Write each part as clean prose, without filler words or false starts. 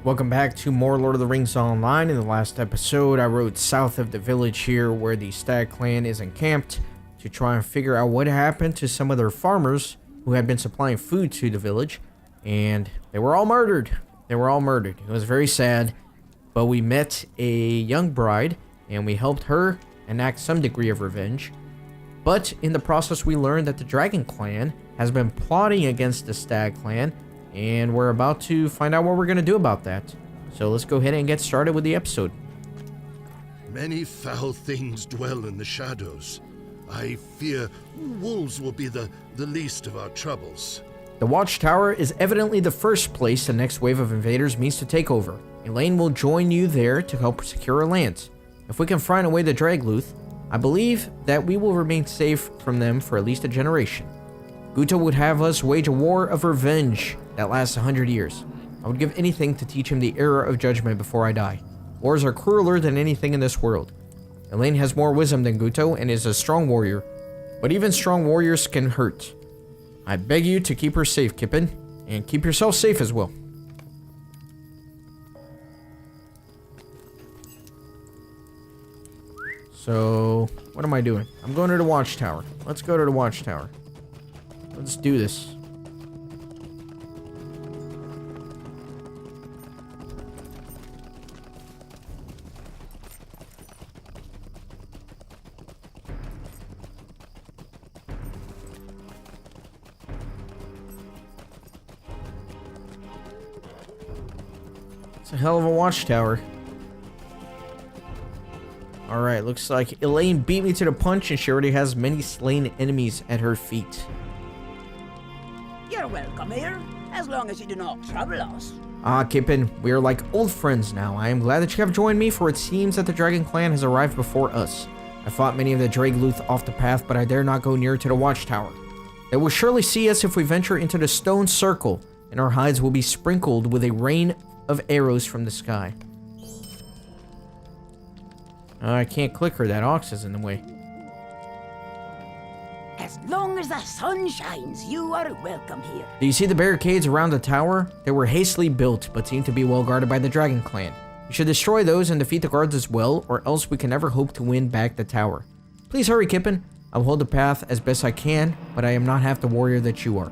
Welcome back to more Lord of the Rings Online. In the last episode, I rode south of the village here where the Stag clan is encamped to try and figure out what happened to some of their farmers who had been supplying food to the village, and they were all murdered. It was very sad, but we met a young bride and we helped her enact some degree of revenge. But in the process, we learned that the Dragon clan has been plotting against the Stag clan, and we're about to find out what we're going to do about that. So let's go ahead and get started with the episode. Many foul things dwell in the shadows. I fear wolves will be the least of our troubles. The Watchtower is evidently the first place the next wave of invaders means to take over. Elaine will join you there to help secure our lands. If we can frighten away the Dragluth, I believe that we will remain safe from them for at least a generation. Guto would have us wage a war of revenge that lasts 100 years. I would give anything to teach him the era of judgment before I die. Wars are crueler than anything in this world. Elaine has more wisdom than Guto and is a strong warrior, but even strong warriors can hurt. I beg you to keep her safe, Kippen, and keep yourself safe as well. So, what am I doing? I'm going to the Watchtower. Let's go to the Watchtower. Let's do this. It's a hell of a watchtower. Alright, looks like Elaine beat me to the punch and she already has many slain enemies at her feet. You're welcome here, as long as you do not trouble us. Ah, Kippen, we are like old friends now. I am glad that you have joined me, for it seems that the Dragon clan has arrived before us. I fought many of the Dragluth off the path, but I dare not go near to the watchtower. They will surely see us if we venture into the stone circle, and our hides will be sprinkled with a rain of arrows from the sky. I can't click her, that ox is in the way. As long as the sun shines, you are welcome here. Do you see the barricades around the tower? They were hastily built, but seem to be well guarded by the Dragon clan. We should destroy those and defeat the guards as well, or else we can never hope to win back the tower. Please hurry, Kippen. I will hold the path as best I can, but I am not half the warrior that you are.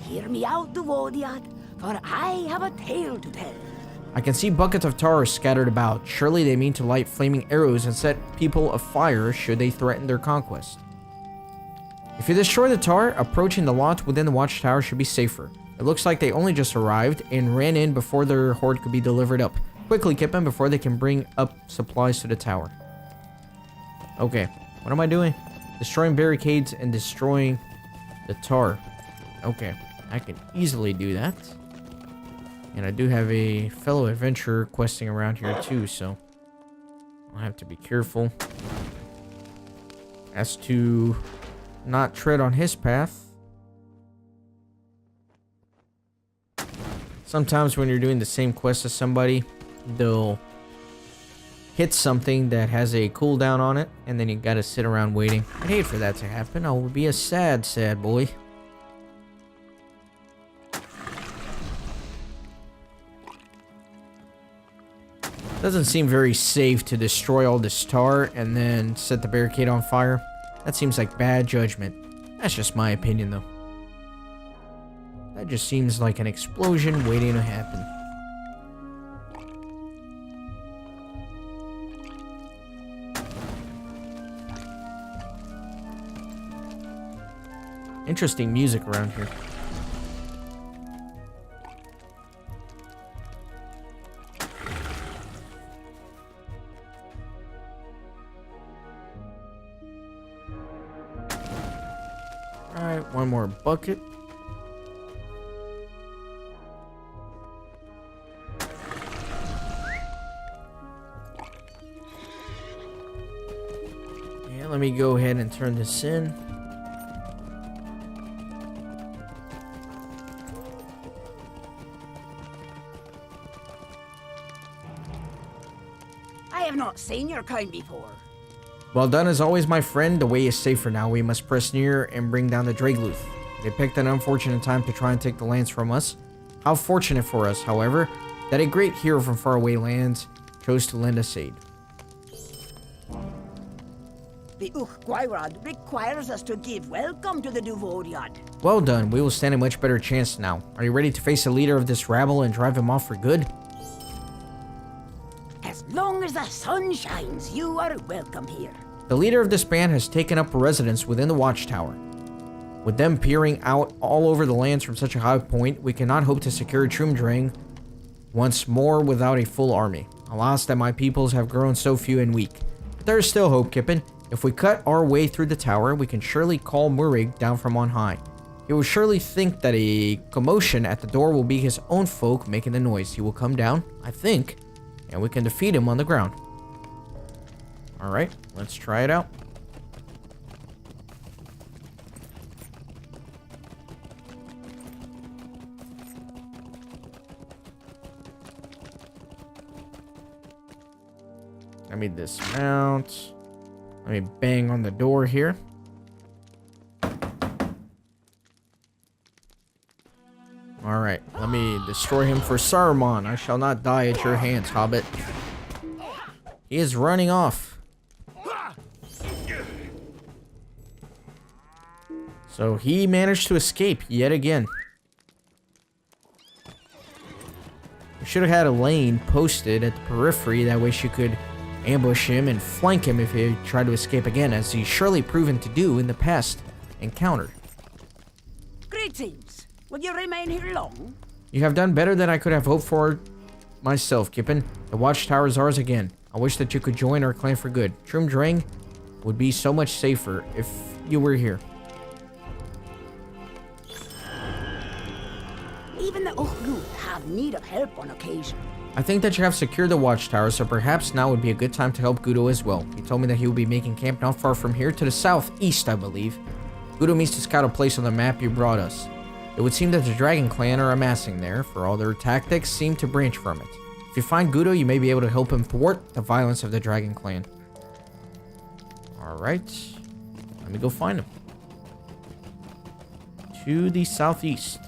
Hear me out, the Wodiad, for I have a tale to tell. I can see buckets of tar scattered about. Surely they mean to light flaming arrows and set people afire should they threaten their conquest. If you destroy the tar, approaching the lot within the watchtower should be safer. It looks like they only just arrived and ran in before their horde could be delivered up. Quickly, Kippen, before they can bring up supplies to the tower. Okay, what am I doing? Destroying barricades and destroying the tar. Okay, I can easily do that. And I do have a fellow adventurer questing around here too, so I'll have to be careful as to not tread on his path. Sometimes when you're doing the same quest as somebody, they'll hit something that has a cooldown on it, and then you gotta sit around waiting. I'd hate for that to happen. I would be a sad, sad boy. Doesn't seem very safe to destroy all this tar and then set the barricade on fire. That seems like bad judgment. That's just my opinion, though. That just seems like an explosion waiting to happen. Interesting music around here. Alright, one more bucket. And let me go ahead and turn this in. I have not seen your kind before. Well done as always, my friend. The way is safer now. We must press near and bring down the Dragluth. They picked an unfortunate time to try and take the lands from us. How fortunate for us, however, that a great hero from faraway lands chose to lend us aid. The J.R.R requires us to give welcome to the Duvoriad. Well done. We will stand a much better chance now. Are you ready to face the leader of this rabble and drive him off for good? As long as the sun shines, you are welcome here. The leader of this band has taken up residence within the watchtower. With them peering out all over the lands from such a high point, we cannot hope to secure Trumdrang once more without a full army. Alas, that my peoples have grown so few and weak. But there is still hope, Kippen. If we cut our way through the tower, we can surely call Murig down from on high. He will surely think that a commotion at the door will be his own folk making the noise. He will come down, I think, and we can defeat him on the ground. Alright, let's try it out. Let me dismount. Let me bang on the door here. Alright, let me destroy him for Saruman. I shall not die at your hands, Hobbit. He is running off. So he managed to escape yet again. We should have had a lane posted at the periphery, that way she could ambush him and flank him if he tried to escape again, as he's surely proven to do in the past encounter. Greetings. Will you remain here long? You have done better than I could have hoped for myself, Kippen. The watchtower is ours again. I wish that you could join our clan for good. Trumdrang would be so much safer if you were here. Even the Nazgûl have need of help on occasion. I think that you have secured the watchtower, so perhaps now would be a good time to help Gudo as well. He told me that he will be making camp not far from here, to the southeast, I believe. Gudo means to scout a place on the map you brought us. It would seem that the Dragon Clan are amassing there, for all their tactics seem to branch from it. If you find Gudo, you may be able to help him thwart the violence of the Dragon Clan. Alright, let me go find him. To the southeast.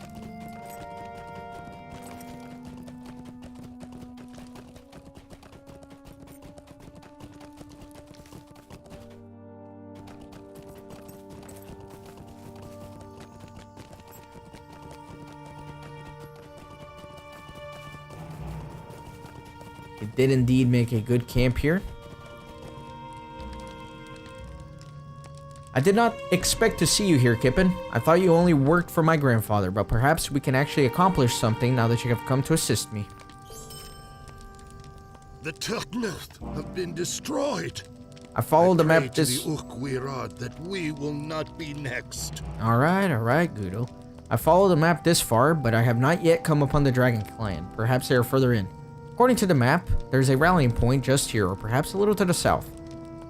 It did indeed make a good camp here. I did not expect to see you here, Kippen. I thought you only worked for my grandfather, but perhaps we can actually accomplish something now that you have come to assist me. The Tokien have been destroyed. I followed the I pray map to this... the J.R.R that we will not be next. Alright, Gudo. I followed the map this far, but I have not yet come upon the Dragon Clan. Perhaps they are further in. According to the map, there's a rallying point just here, or perhaps a little to the south.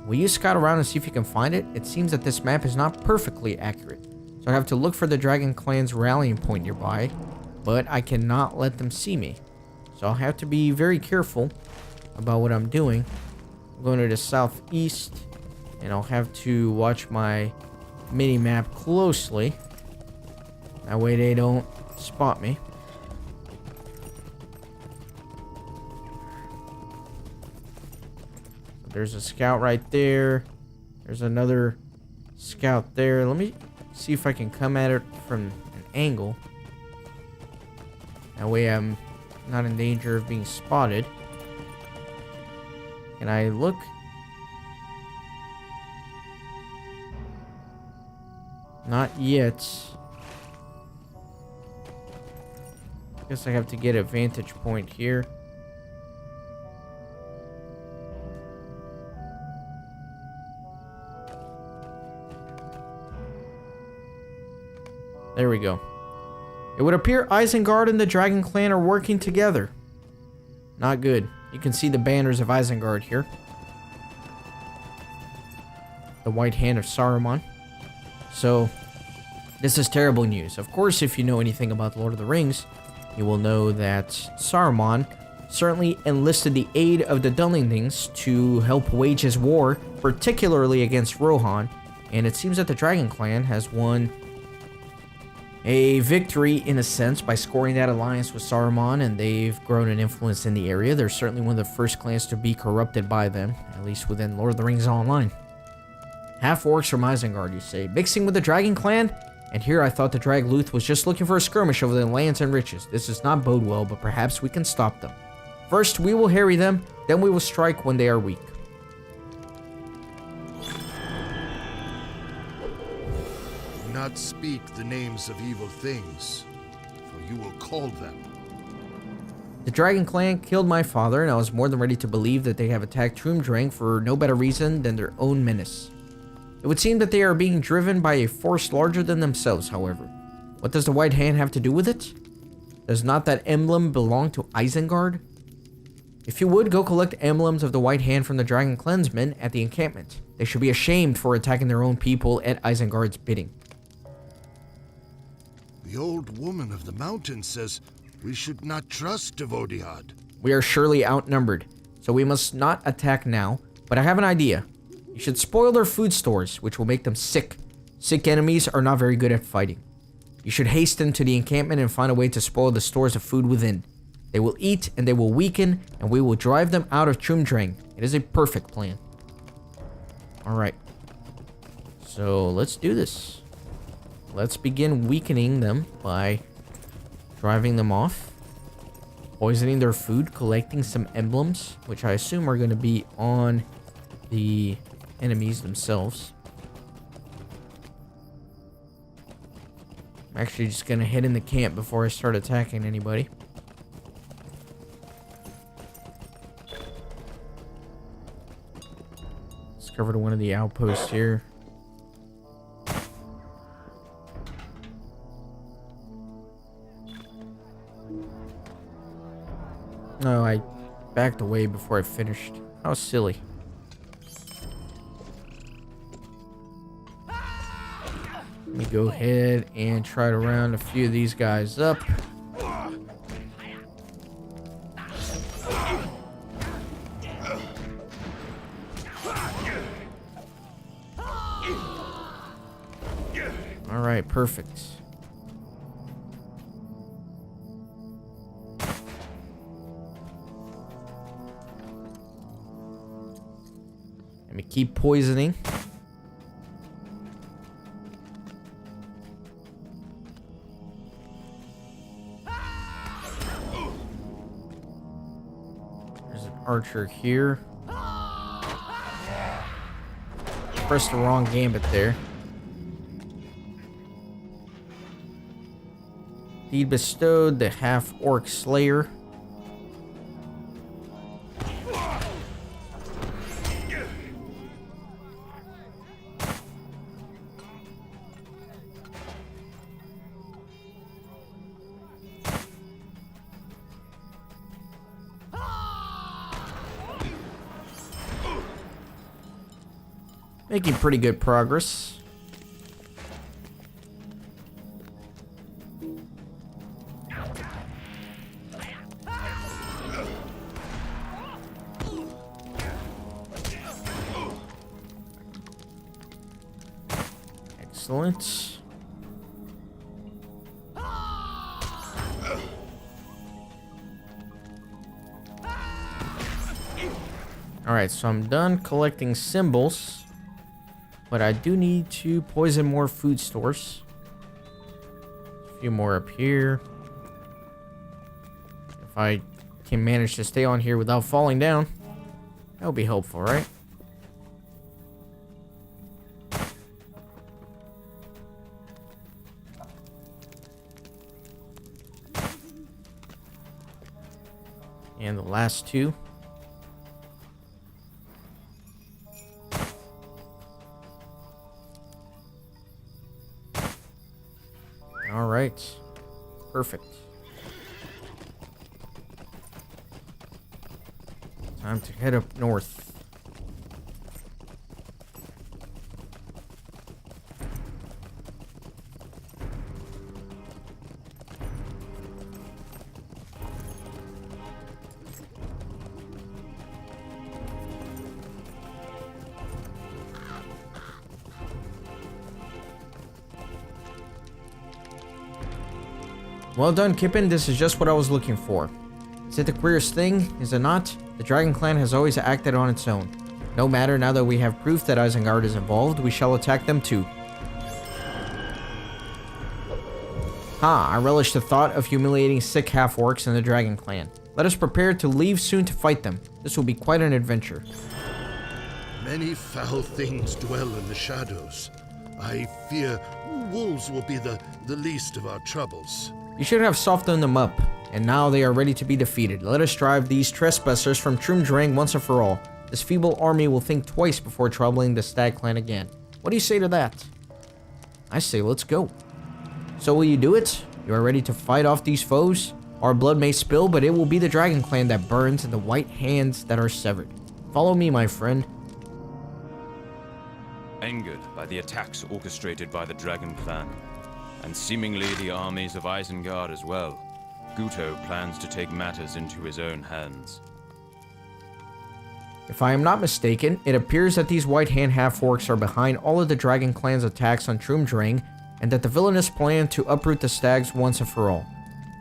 Will you scout around and see if you can find it? It seems that this map is not perfectly accurate, so I have to look for the Dragon Clan's rallying point nearby, but I cannot let them see me. So I'll have to be very careful about what I'm doing. I'm going to the southeast, and I'll have to watch my mini-map closely. That way they don't spot me. There's a scout right there. There's another scout there. Let me see if I can come at it from an angle. That way I'm not in danger of being spotted. Can I look? Not yet. Guess I have to get a vantage point here. There we go. It would appear Isengard and the Dragon Clan are working together. Not good. You can see the banners of Isengard here. The White Hand of Saruman. So, this is terrible news. Of course, if you know anything about the Lord of the Rings, you will know that Saruman certainly enlisted the aid of the Dunlendings to help wage his war, particularly against Rohan, and it seems that the Dragon Clan has won a victory in a sense by scoring that alliance with Saruman, and they've grown an influence in the area. They're certainly one of the first clans to be corrupted by them, at least within Lord of the Rings Online. Half orcs from Isengard, you say, mixing with the Dragon Clan? And here I thought the Drag Luth was just looking for a skirmish over the lands and riches. This does not bode well, but perhaps we can stop them. First, we will harry them, then we will strike when they are weak. Do not speak the names of evil things, for you will call them. The Dragon Clan killed my father, and I was more than ready to believe that they have attacked Troomdrang for no better reason than their own menace. It would seem that they are being driven by a force larger than themselves, however. What does the White Hand have to do with it? Does not that emblem belong to Isengard? If you would, go collect emblems of the White Hand from the Dragon Clansmen at the encampment. They should be ashamed for attacking their own people at Isengard's bidding. The old woman of the mountain says we should not trust Devodiad. We are surely outnumbered, so we must not attack now, but I have an idea. You should spoil their food stores, which will make them sick. Sick enemies are not very good at fighting. You should hasten to the encampment and find a way to spoil the stores of food within. They will eat and they will weaken, and we will drive them out of Troomdrang. It is a perfect plan. Alright. So let's do this. Let's begin weakening them by driving them off, poisoning their food, collecting some emblems, which I assume are going to be on the enemies themselves. I'm actually just going to head in the camp before I start attacking anybody. Discovered one of the outposts here. No, I backed away before I finished. How silly. Let me go ahead and try to round a few of these guys up. Alright, perfect. Let me keep poisoning. There's an archer here. Pressed the wrong gambit there. Deed bestowed, the half-orc slayer. Making pretty good progress. Excellent. Alright, so I'm done collecting symbols. But I do need to poison more food stores. A few more up here. If I can manage to stay on here without falling down, that would be helpful, right? And the last two. All right. Perfect. Time to head up north. Well done, Kippen. This is just what I was looking for. Is it the queerest thing? Is it not? The Dragon Clan has always acted on its own. No matter, now that we have proof that Isengard is involved, we shall attack them too. I relish the thought of humiliating sick half-orcs in the Dragon Clan. Let us prepare to leave soon to fight them. This will be quite an adventure. Many foul things dwell in the shadows. I fear wolves will be the least of our troubles. You should have softened them up, and now they are ready to be defeated. Let us drive these trespassers from Trumdrang once and for all. This feeble army will think twice before troubling the Stag Clan again. What do you say to that? I say let's go. So will you do it? You are ready to fight off these foes? Our blood may spill, but it will be the Dragon Clan that burns and the white hands that are severed. Follow me, my friend. Angered by the attacks orchestrated by the Dragon Clan, and seemingly the armies of Isengard as well, Guto plans to take matters into his own hands. If I am not mistaken, it appears that these White Hand half-orcs are behind all of the Dragon Clan's attacks on Trumdrang, and that the villainous plan to uproot the stags once and for all.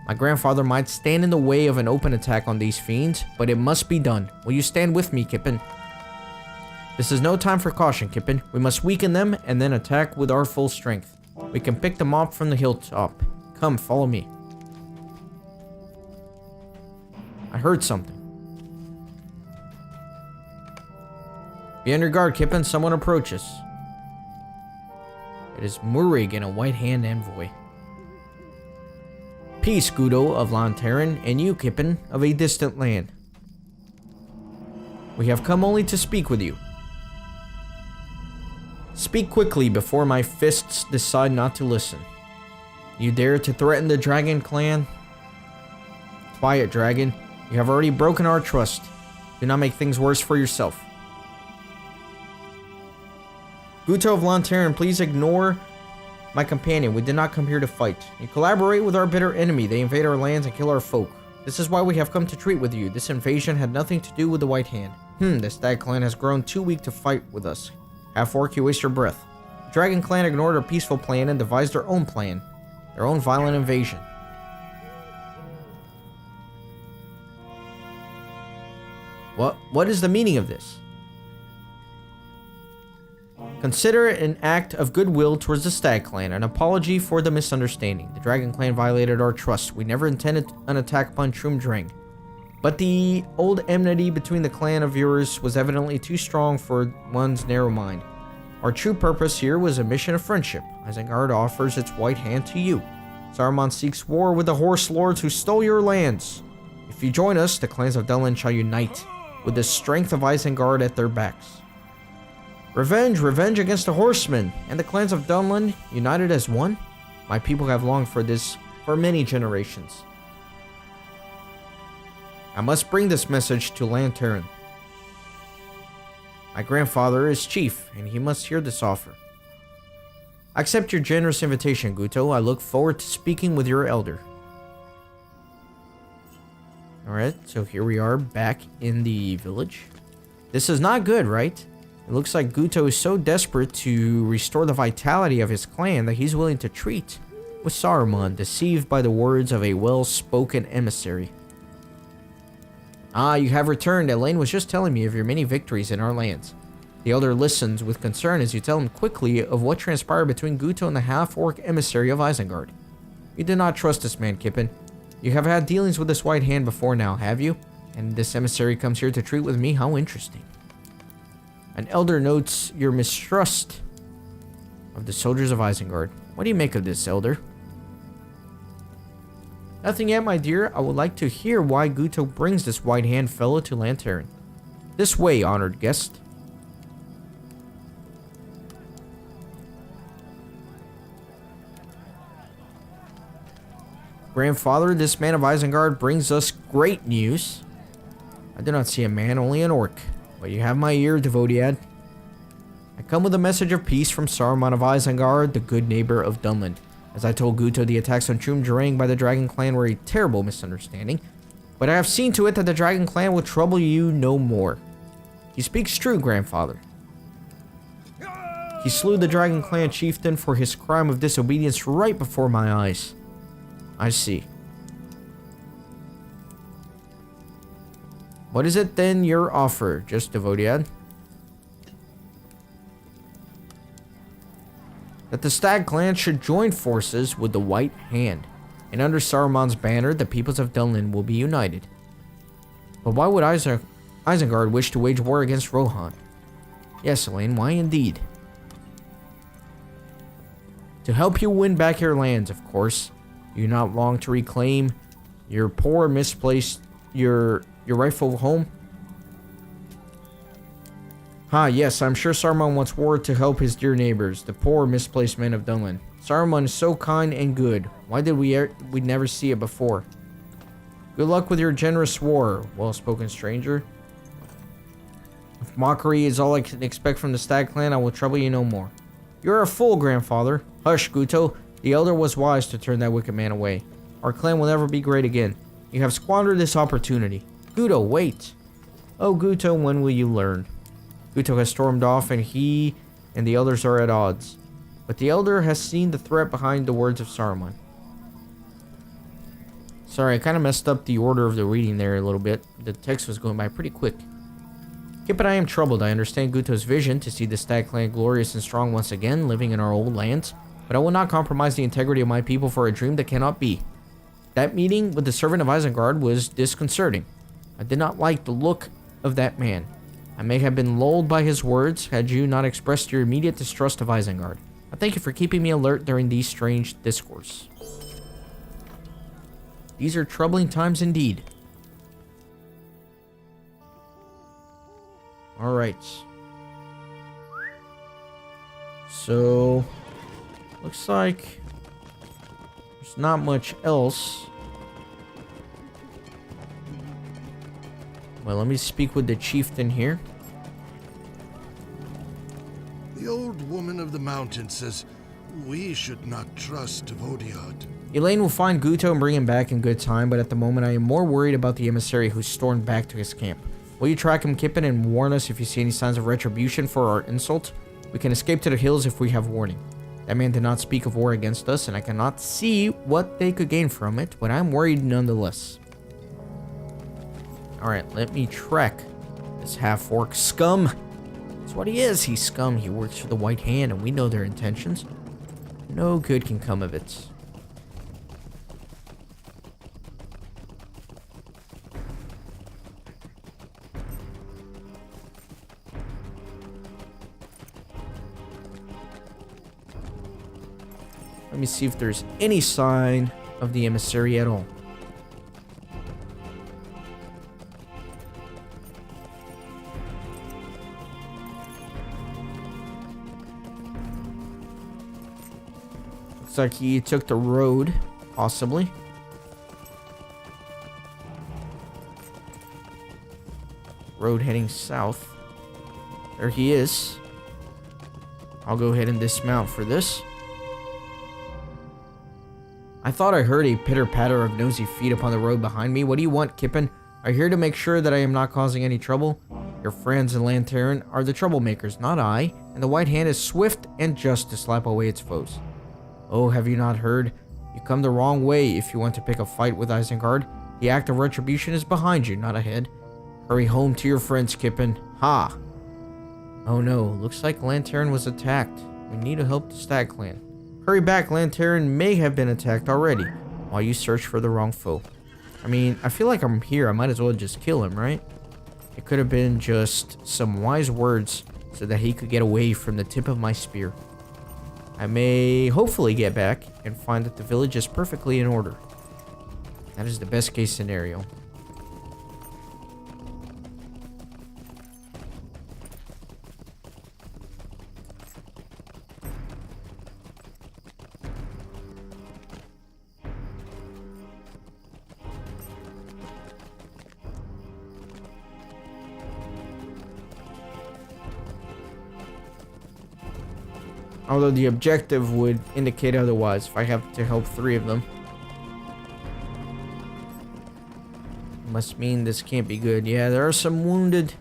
My grandfather might stand in the way of an open attack on these fiends, but it must be done. Will you stand with me, Kippen? This is no time for caution, Kippen. We must weaken them and then attack with our full strength. We can pick them off from the hilltop. Come, follow me. I heard something. Be on your guard, Kippen. Someone approaches. It is Murig and a White Hand envoy. Peace, Gudo of Lantaran, and you, Kippen, of a distant land. We have come only to speak with you. Speak quickly before my fists decide not to listen. You dare to threaten the Dragon Clan? Quiet, Dragon. You have already broken our trust. Do not make things worse for yourself. Guto of Lantaran, please ignore my companion. We did not come here to fight. You collaborate with our bitter enemy. They invade our lands and kill our folk. This is why we have come to treat with you. This invasion had nothing to do with the White Hand. The Stag Clan has grown too weak to fight with us. Half-orc, you waste your breath. The Dragon Clan ignored our peaceful plan and devised their own plan. Their own violent invasion. What is the meaning of this? Consider it an act of goodwill towards the Stag Clan, an apology for the misunderstanding. The Dragon Clan violated our trust. We never intended an attack upon Trumdrang. But the old enmity between the clan of yours was evidently too strong for one's narrow mind. Our true purpose here was a mission of friendship. Isengard offers its white hand to you. Saruman seeks war with the horse lords who stole your lands. If you join us, the clans of Dunland shall unite, with the strength of Isengard at their backs. Revenge, revenge against the horsemen, and the clans of Dunland united as one? My people have longed for this for many generations. I must bring this message to Lantaran. My grandfather is chief, and he must hear this offer. I accept your generous invitation, Guto. I look forward to speaking with your elder. Alright, so here we are back in the village. This is not good, right? It looks like Guto is so desperate to restore the vitality of his clan that he's willing to treat with Saruman, deceived by the words of a well-spoken emissary. Ah, you have returned. Elaine was just telling me of your many victories in our lands. The elder listens with concern as you tell him quickly of what transpired between Guto and the half-orc emissary of Isengard. You do not trust this man, Kippen. You have had dealings with this White Hand before now, have you? And this emissary comes here to treat with me? How interesting. An elder notes your mistrust of the soldiers of Isengard. What do you make of this, elder? Nothing yet, my dear. I would like to hear why Guto brings this White Hand fellow to Lantaran. This way, honored guest. Grandfather, this man of Isengard brings us great news. I do not see a man, only an orc. But you have my ear, Devodiad. I come with a message of peace from Saruman of Isengard, the good neighbor of Dunland. As I told Guto, the attacks on Trumdrang by the Dragon Clan were a terrible misunderstanding, but I have seen to it that the Dragon Clan will trouble you no more. He speaks true, grandfather. He slew the Dragon Clan chieftain for his crime of disobedience right before my eyes. I see. What is it then your offer, just Devodiad? That the Stag clan should join forces with the White Hand, and under Saruman's banner, the peoples of Dunland will be united. But why would Isengard wish to wage war against Rohan? Yes, Elaine, why indeed? To help you win back your lands, of course. You not long to reclaim your poor misplaced your rightful home? Yes, I'm sure Saruman wants war to help his dear neighbors, the poor misplaced men of Dunland. Saruman is so kind and good. Why did we never see it before? Good luck with your generous war, well-spoken stranger. If mockery is all I can expect from the Stag clan, I will trouble you no more. You're a fool, grandfather. Hush, Guto. The elder was wise to turn that wicked man away. Our clan will never be great again. You have squandered this opportunity. Guto, wait. Oh, Guto, when will you learn? Guto has stormed off, and he and the elders are at odds. But the elder has seen the threat behind the words of Saruman. Sorry, I kind of messed up the order of the reading there a little bit. The text was going by pretty quick. Kip and I am troubled. I understand Guto's vision to see the Stag clan glorious and strong once again, living in our old lands. But I will not compromise the integrity of my people for a dream that cannot be. That meeting with the servant of Isengard was disconcerting. I did not like the look of that man. I may have been lulled by his words had you not expressed your immediate distrust of Isengard. I thank you for keeping me alert during these strange discourse. These are troubling times indeed. Alright. So, looks like there's not much else. Well, let me speak with the chieftain here. The old woman of the mountain says we should not trust Devodiad. Elaine will find Guto and bring him back in good time, but at the moment I am more worried about the emissary who stormed back to his camp. Will you track him, Kippen, and warn us if you see any signs of retribution for our insult? We can escape to the hills if we have warning. That man did not speak of war against us, and I cannot see what they could gain from it, but I'm worried nonetheless. Alright, let me track this half-orc scum. That's what he is. He's scum. He works for the White Hand, and we know their intentions. No good can come of it. Let me see if there's any sign of the emissary at all. Looks like he took the road, possibly. Road heading south. There he is. I'll go ahead and dismount for this. I thought I heard a pitter-patter of nosy feet upon the road behind me. What do you want, Kippen? Are you here to make sure that I am not causing any trouble? Your friends in Lantern are the troublemakers, not I, and the White Hand is swift and just to slap away its foes. Oh, have you not heard? You come the wrong way if you want to pick a fight with Isengard. The act of retribution is behind you, not ahead. Hurry home to your friends, Kippen. Ha! Oh no, looks like Lantern was attacked. We need to help the Stag clan. Hurry back, Lantern may have been attacked already, while you search for the wrong foe. I mean, I feel like I'm here, I might as well just kill him, right? It could have been just some wise words so that he could get away from the tip of my spear. I may hopefully get back and find that the village is perfectly in order. That is the best case scenario. Although the objective would indicate otherwise if I have to help 3 of them. Must mean this can't be good. Yeah, there are some wounded.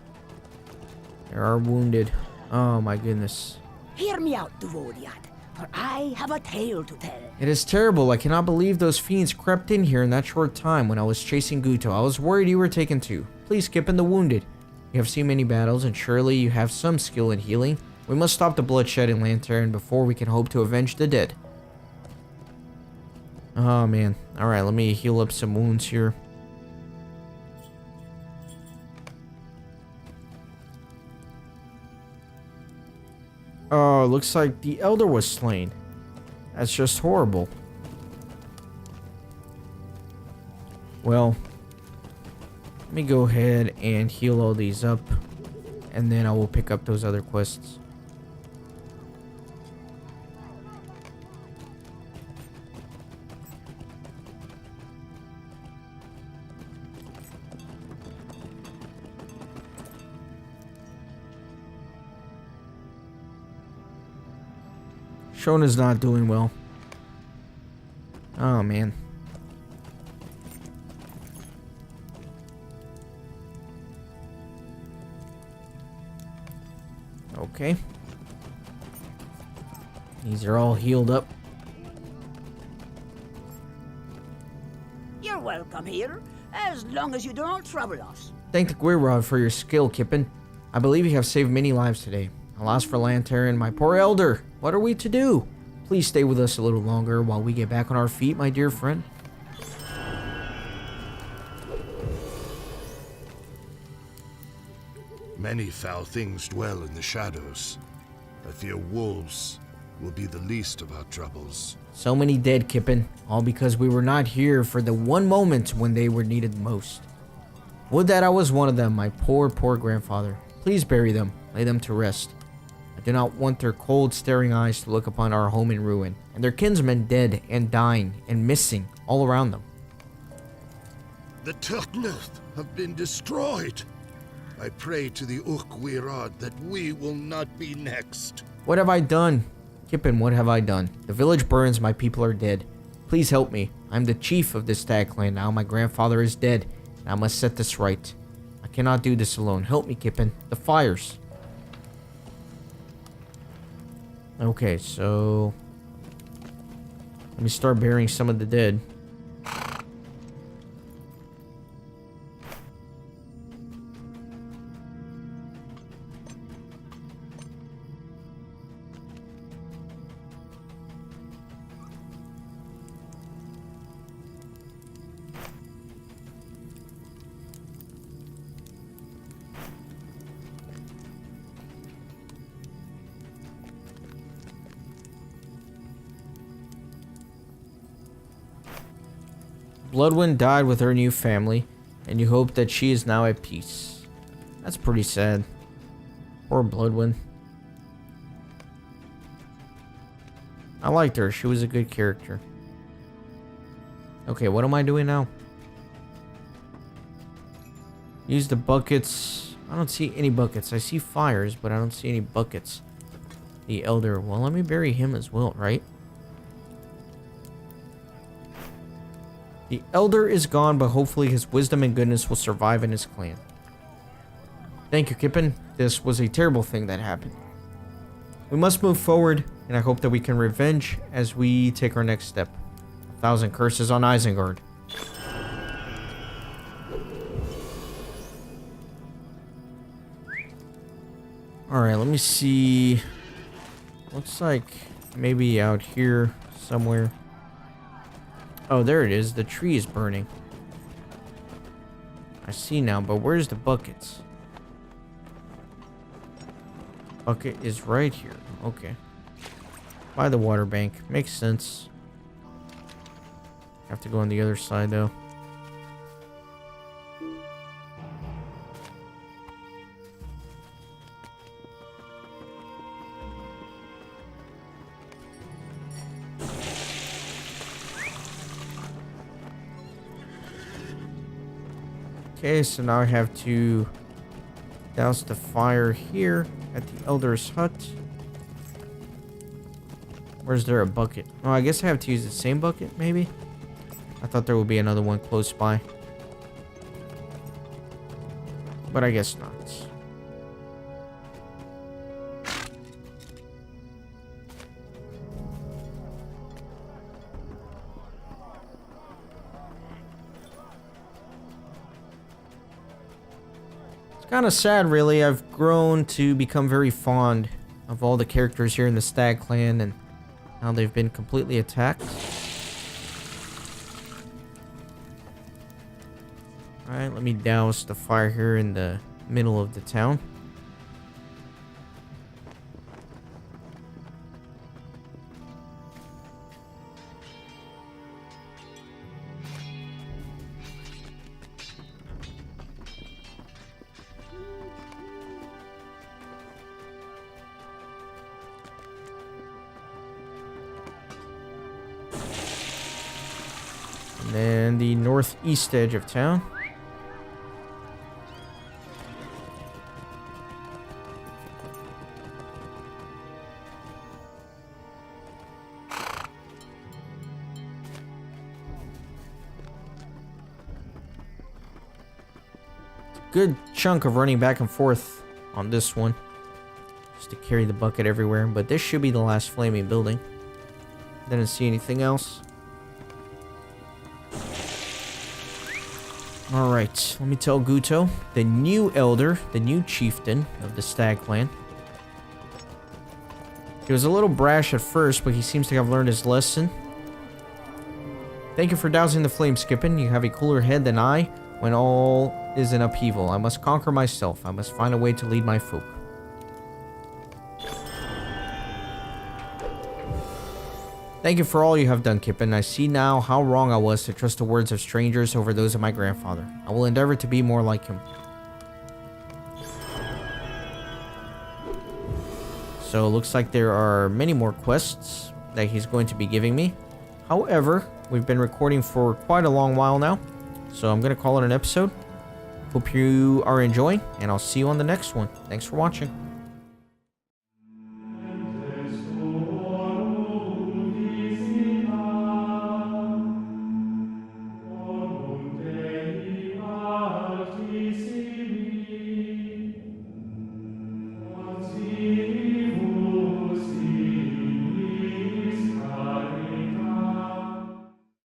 There are wounded. Oh my goodness. Hear me out, Devodiad. for I have a tale to tell. It is terrible. I cannot believe those fiends crept in here in that short time when I was chasing Guto. I was worried you were taken too. Please skip in the wounded. You have seen many battles, and surely you have some skill in healing. We must stop the bloodshed in Lantern before we can hope to avenge the dead. Oh, man. Alright, let me heal up some wounds here. Oh, looks like the Elder was slain. That's just horrible. Well, let me go ahead and heal all these up, and then I will pick up those other quests. Shona's not doing well. Oh, man. Okay. These are all healed up. You're welcome here, as long as you don't trouble us. Thank the J.R.R. for your skill, Kippen. I believe you have saved many lives today. Alas for Lantern, my poor elder. What are we to do? Please stay with us a little longer while we get back on our feet, my dear friend. Many foul things dwell in the shadows. I fear wolves will be the least of our troubles. So many dead, Kippen, all because we were not here for the one moment when they were needed most. Would that I was one of them, my poor, poor grandfather. Please bury them, lay them to rest. I do not want their cold, staring eyes to look upon our home in ruin, and their kinsmen dead and dying and missing all around them. The J.R.R. have been destroyed. I pray to the J.R.R. that we will not be next. What have I done? Kippen, what have I done? The village burns, my people are dead. Please help me. I'm the chief of this stag clan now. My grandfather is dead, and I must set this right. I cannot do this alone. Help me, Kippen. The fires. Okay, so let me start burying some of the dead. Bloodwind died with her new family, and you hope that she is now at peace. That's pretty sad. Poor Bloodwind. I liked her. She was a good character. Okay, what am I doing now? Use the buckets. I don't see any buckets. I see fires, but I don't see any buckets. The Elder. Well, let me bury him as well, right? The Elder is gone, but hopefully his wisdom and goodness will survive in his clan. Thank you, Kippen. This was a terrible thing that happened. We must move forward, and I hope that we can revenge as we take our next step. 1,000 curses on Isengard. Alright, let me see. Looks like maybe out here somewhere. Oh, there it is. The tree is burning. I see now, but where's the buckets? Bucket is right here. Okay. By the water bank. Makes sense. Have to go on the other side, though. Okay, so now I have to douse the fire here at the Elder's hut. Where's there a bucket? Oh, I guess I have to use the same bucket, maybe? I thought there would be another one close by. But I guess not. Kind of sad, really. I've grown to become very fond of all the characters here in the Stag Clan and how they've been completely attacked. Alright, let me douse the fire here in the middle of the town. And then the northeast edge of town. Good chunk of running back and forth on this one, just to carry the bucket everywhere, but this should be the last flaming building. Didn't see anything else. Alright, let me tell Guto, the new elder, the new chieftain of the Stag Clan. He was a little brash at first, but he seems to have learned his lesson. Thank you for dousing the flame, Skippin. You have a cooler head than I when all is in upheaval. I must conquer myself. I must find a way to lead my folk. Thank you for all you have done, Kippen. I see now how wrong I was to trust the words of strangers over those of my grandfather. I will endeavor to be more like him. So it looks like there are many more quests that he's going to be giving me. However, we've been recording for quite a long while now, so I'm going to call it an episode. Hope you are enjoying, and I'll see you on the next one. Thanks for watching.